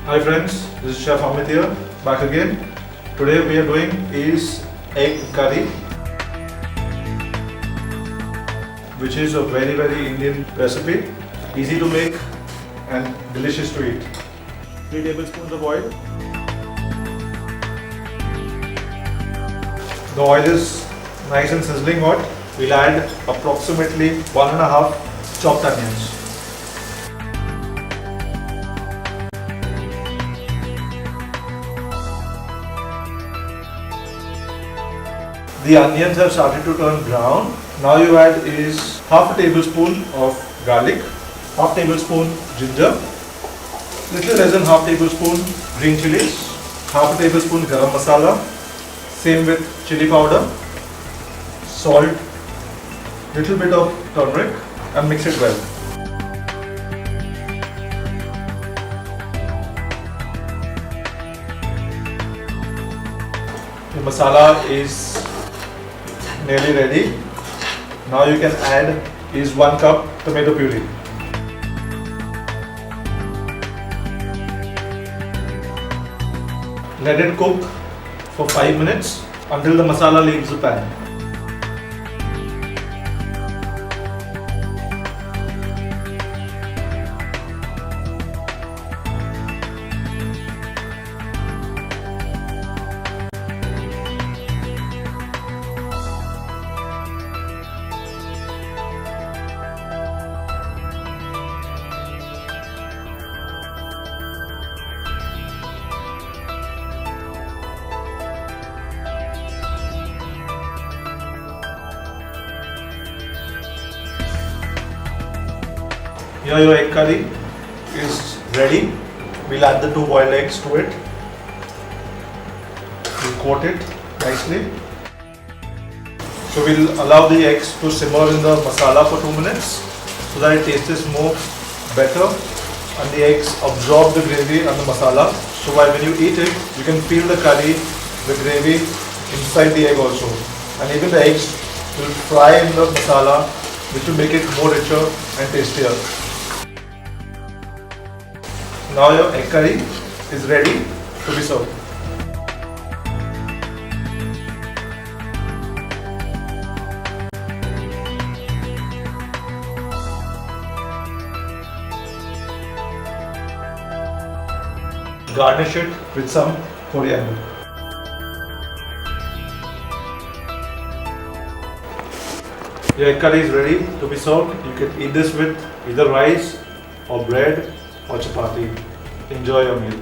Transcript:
Hi friends, this is Chef Amit here, back again. Today we are doing is egg curry, which is a very Indian recipe, easy to make and delicious to eat. 3 tablespoons of oil. The oil is nice and sizzling hot. We'll add approximately 1.5 chopped onions. The onions have started to turn brown. Now you add is half a tablespoon of garlic, half tablespoon ginger, little less than half tablespoon green chilies, half a tablespoon garam masala, same with chili powder, salt, little bit of turmeric, and mix it well. The masala is nearly ready. Now you can add is 1 cup tomato puree. Let it cook for 5 minutes until the masala leaves the pan. Here your egg curry is ready. We'll add the 2 boiled eggs to it. We'll coat it nicely. So we'll allow the eggs to simmer in the masala for 2 minutes so that it tastes more better and the eggs absorb the gravy and the masala. So while when you eat it, you can feel the curry, the gravy inside the egg also. And even the eggs will fry in the masala, which will make it more richer and tastier. Now your egg curry is ready to be served. Garnish it with some coriander. Your egg curry is ready to be served. You can eat this with either rice or bread or chapati. Enjoy your meal.